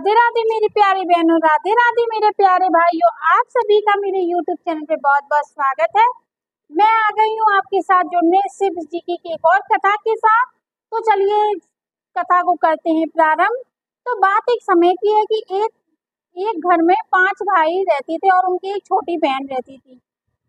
राधे राधे मेरी प्यारी बहनों, राधे राधे मेरे प्यारे भाइयों। आप सभी का मेरे YouTube चैनल पे बहुत बहुत स्वागत है। मैं आ गई हूँ आपके साथ जुड़ने शिव जी की एक और कथा के साथ। तो चलिए कथा को करते हैं प्रारंभ। तो बात एक समय की है कि एक घर में 5 भाई रहते थे और उनकी एक छोटी बहन रहती थी।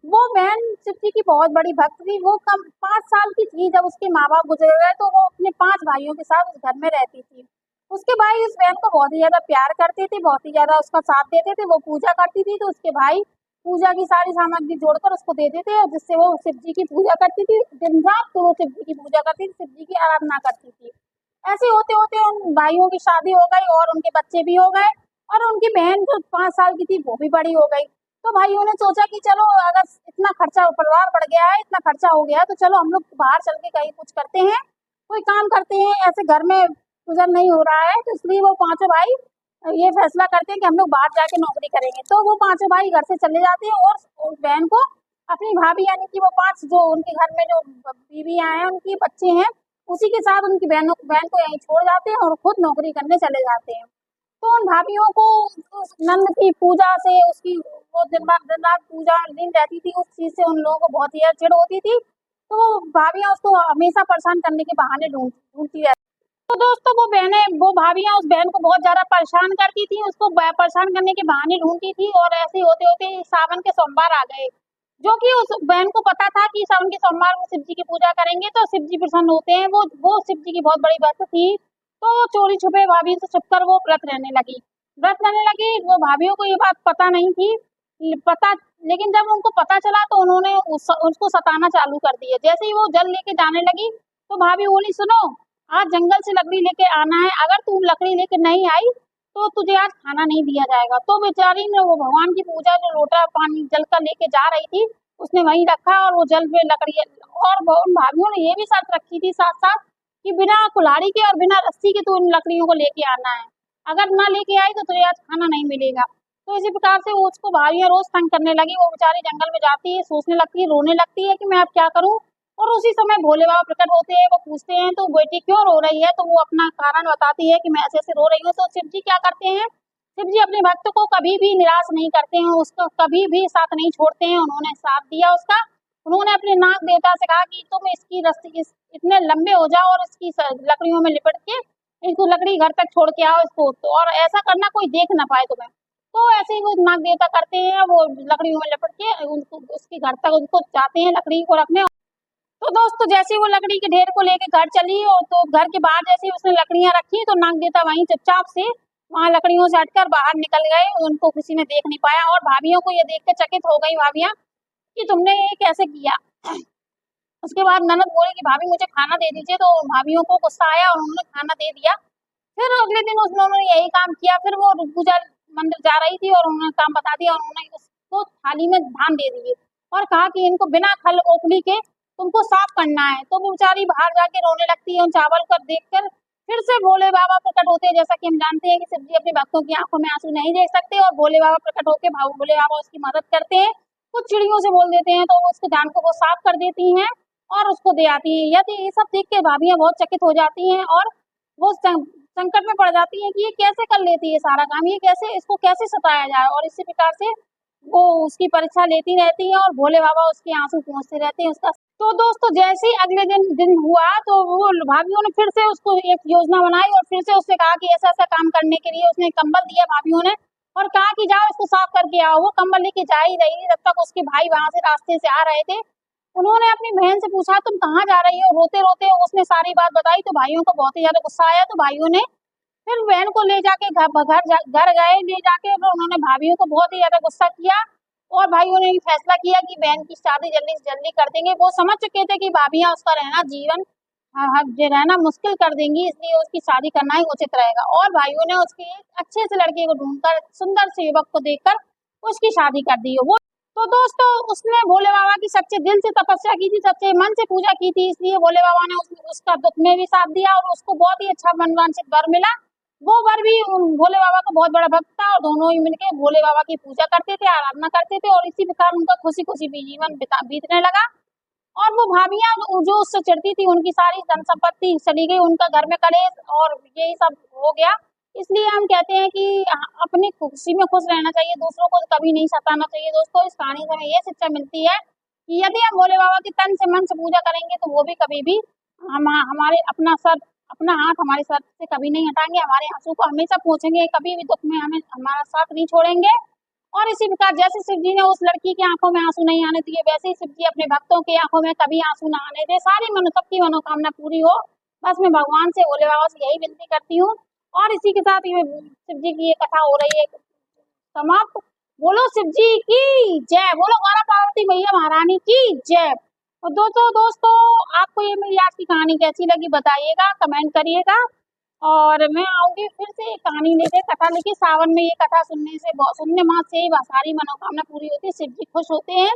वो बहन शिव जी की बहुत बड़ी भक्त थी। वो कम 5 साल की थी जब उसके माँ बाप गुजर गए, तो वो अपने 5 भाइयों के साथ उस घर में रहती थी। उसके भाई उस बहन को बहुत ही ज्यादा प्यार करते थे, बहुत ही ज्यादा उसका साथ देते थे। वो पूजा करती थी तो उसके भाई पूजा की सारी सामग्री जोड़कर उसको देते थे, और जिससे वो शिव जी की पूजा करती थी। दिन रात तो वो शिव जी की पूजा करती थी, शिव जी की आराधना करती थी। ऐसे होते होते उन भाइयों की शादी हो गई और उनके बच्चे भी हो गए, और उनकी बहन जो 5 साल की थी वो भी बड़ी हो गई। तो भाइयों ने सोचा कि चलो, अगर इतना खर्चा, परिवार बढ़ गया है, इतना खर्चा हो गया है, तो चलो हम लोग बाहर चल के कहीं कुछ करते हैं, कोई काम करते हैं। ऐसे घर में गुजर नहीं हो रहा है, तो इसलिए वो 5 भाई ये फैसला करते हैं कि हम लोग बाहर जाके नौकरी करेंगे। तो वो 5 भाई घर से चले जाते हैं और उस बहन को, अपनी भाभी यानी कि वो 5 जो उनके घर में जो बीवियां हैं, उनके बच्चे हैं, उसी के साथ उनकी बहन को यहीं छोड़ जाते हैं और खुद नौकरी करने चले जाते हैं। तो उन भाभियों को उस नंद की पूजा से, उसकी वो दिन रात पूजा दिन रहती थी, उस चीज से उन लोगों को बहुत ही चिढ़ होती थी। तो भाभियां उसको हमेशा परेशान करने के बहाने ढूंढती रहती। तो दोस्तों वो भाभियां उस बहन को बहुत ज्यादा परेशान करती थी, उसको परेशान करने के बहाने ढूंढती थी। और ऐसे होते होते सावन के सोमवार आ गए, जो कि उस बहन को पता था कि सावन के सोमवार में शिव जी की पूजा करेंगे तो शिव जी प्रसन्न होते हैं। वो शिव जी की बहुत बड़ी भक्त थी। तो वो चोरी छुपे भाभी से छुपकर वो व्रत रहने लगी। वो भाभियों को ये बात पता नहीं थी, पता लेकिन जब उनको पता चला तो उन्होंने उसको सताना चालू कर दिया। जैसे ही वो जल लेके जाने लगी तो भाभी बोली, सुनो, आज जंगल से लकड़ी लेके आना है, अगर तू लकड़ी लेके नहीं आई तो तुझे आज खाना नहीं दिया जाएगा। तो बेचारी ने वो भगवान की पूजा जो लोटा पानी जल का लेके जा रही थी, उसने वहीं रखा और वो जल पे लकड़ी। और उन भाभियों ने ये भी शर्त रखी थी साथ साथ कि बिना कुल्हाड़ी के और बिना रस्सी के तू इन लकड़ियों को लेके आना है, अगर ना लेके आई तो तुझे आज खाना नहीं मिलेगा। तो इसी प्रकार से उसको भाभियां रोज तंग करने लगी। वो बेचारी जंगल में जाती है, सोचने लगती है, रोने लगती है कि मैं अब क्या करूं। और उसी समय भोले बाबा प्रकट होते हैं। वो पूछते हैं, तो बेटी क्यों रो रही है? तो वो अपना कारण बताती है कि मैं ऐसे ऐसे रो रही हूँ। तो शिव जी क्या करते हैं, शिव जी अपने भक्त को कभी भी निराश नहीं करते हैं, उसको कभी भी साथ नहीं छोड़ते हैं। उन्होंने साथ दिया उसका। उन्होंने अपने नाग देवता से कहा कि तुम इसकी रस्सी इतने लंबे हो जाओ और इसकी लकड़ियों में लिपट के इसको लकड़ी घर तक छोड़ के आओ इसको, तो और ऐसा करना कोई देख ना पाए तुम्हें। तो ऐसे ही वो नाग देवता करते हैं, वो लकड़ियों में लिपट के उनको उसके घर तक उनको जाते हैं लकड़ी को रखने। तो दोस्तों जैसे ही वो लकड़ी के ढेर को लेके घर चली, और तो घर के बाहर जैसे ही उसने लकड़ियां रखी, तो नाग देवता वहीं चुपचाप से वहां लकड़ियों से हटकर बाहर निकल गए। उनको किसी ने देख नहीं पाया, और भाभियों को ये देख के चकित हो गई भाभियां कि तुमने ये कैसे किया। उसके बाद ननद बोली कि भाभी मुझे खाना दे दीजिए। तो भाभियों को गुस्सा आया और उन्होंने खाना दे दिया। फिर अगले दिन उन्होंने यही काम किया। फिर वो पूजा मंदिर जा रही थी और उन्होंने काम बता दिया, और उन्होंने उसको थाली में धान दे दिए और कहा कि इनको बिना खल ओखली के तुमको साफ करना है। तो वो बेचारी बाहर जाके रोने लगती है उन चावल को देखकर। फिर से भोले बाबा प्रकट होते हैं। जैसा कि हम जानते हैं कि शिव जी अपने भक्तों की आंखों में आंसू नहीं देख सकते, और भोले बाबा प्रकट होकर भोले बाबा उसकी मदद करते हैं। कुछ चिड़ियों से बोल देते हैं तो उसके जान को वो साफ कर देती हैं और उसको दे आती है। यदि ये सब देख के भाभियां बहुत चकित हो जाती हैं और वो संकट में पड़ जाती है कि ये कैसे कर लेती है सारा काम, ये कैसे, इसको कैसे सताया जाए। और इसी प्रकार से वो उसकी परीक्षा लेती रहती है और भोले बाबा उसके आंसू पोंछते रहते हैं उसका। तो दोस्तों जैसे ही अगले दिन हुआ, तो वो भाभियों ने फिर से उसको एक योजना बनाई और फिर से उससे कहा कि ऐसा ऐसा काम करने के लिए उसने कंबल दिया भाभियों ने, और कहा कि जाओ इसको साफ करके आओ। वो कंबल लेके जा ही रही, जब तक उसके भाई वहां से रास्ते से आ रहे थे। उन्होंने अपनी बहन से पूछा, तुम कहाँ जा रही हो? रोते रोते उसने सारी बात बताई। तो भाइयों को बहुत ही ज्यादा गुस्सा आया। तो भाइयों ने फिर बहन को ले जाके घर गए। ले जाके फिर उन्होंने भाभियों को बहुत ही ज्यादा गुस्सा किया, और भाइयों ने फैसला किया कि बहन की शादी जल्दी से जल्दी कर देंगे। वो समझ चुके थे कि भाभियां उसका रहना मुश्किल कर देंगी, इसलिए उसकी शादी करना ही उचित रहेगा। और भाइयों ने उसके एक अच्छे से लड़के को ढूंढकर, सुंदर से युवक को देखकर उसकी शादी कर दी। वो तो दोस्तों उसने भोले बाबा की सच्चे दिल से तपस्या की थी, सच्चे मन से पूजा की थी, इसलिए भोले बाबा ने उसका दुख में भी साथ दिया और उसको बहुत ही अच्छा मनवांछित वर मिला। वो वर भी भोले बाबा का बहुत बड़ा भक्त था, और दोनों ही मिलकर भोले बाबा की पूजा करते थे, आराधना करते थे, और इसी प्रकार उनका खुशी खुशी भी जीवन बीतने लगा। और वो भाभियां जो उससे चिढ़ती थी, उनकी सारी धन संपत्ति चली गई, उनका घर में कलेश और यही सब हो गया। इसलिए हम कहते हैं कि अपनी खुशी में खुश रहना चाहिए, दूसरों को कभी नहीं सताना चाहिए। दोस्तों, इस कहानी से हमें ये शिक्षा मिलती है कि यदि हम भोले बाबा की तन से मन से पूजा करेंगे तो वो भी कभी भी हमारे अपना हाथ हमारे सर से कभी नहीं हटाएंगे, हमारे आंसू को हमेशा पोंछेंगे, कभी भी दुख में हमें हमारा साथ नहीं छोड़ेंगे। और इसी प्रकार जैसे शिव जी ने उस लड़की की आंखों में आंसू नहीं आने दिए, वैसे ही शिव जी अपने भक्तों की आंखों में कभी आंसू ना आने दे, सबकी मनोकामना पूरी हो। बस मैं भगवान से, भोले बाबा से यही विनती करती हूँ। और इसी के साथ ये शिव जी की ये कथा हो रही है समाप्त। बोलो शिव जी की जय, बोलो गौरा पार्वती मैया महारानी की जय। और दोस्तों, आपको ये मेरी आज की कहानी कैसी लगी बताइएगा, कमेंट करिएगा। और मैं आऊंगी फिर से एक कहानी लेके, कथा लेके। सावन में ये कथा सुनने मात्र से ही सारी मनोकामना पूरी होती है, शिव जी खुश होते हैं।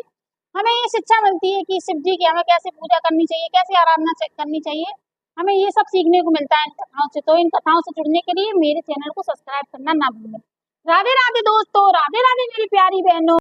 हमें ये शिक्षा मिलती है कि शिव जी की हमें कैसे पूजा करनी चाहिए, कैसे आराधना करनी चाहिए, हमें ये सब सीखने को मिलता है इन कथाओं से। तो इन कथाओं से जुड़ने के लिए मेरे चैनल को सब्सक्राइब करना ना भूलें। राधे राधे दोस्तों, राधे राधे मेरी प्यारी बहनों।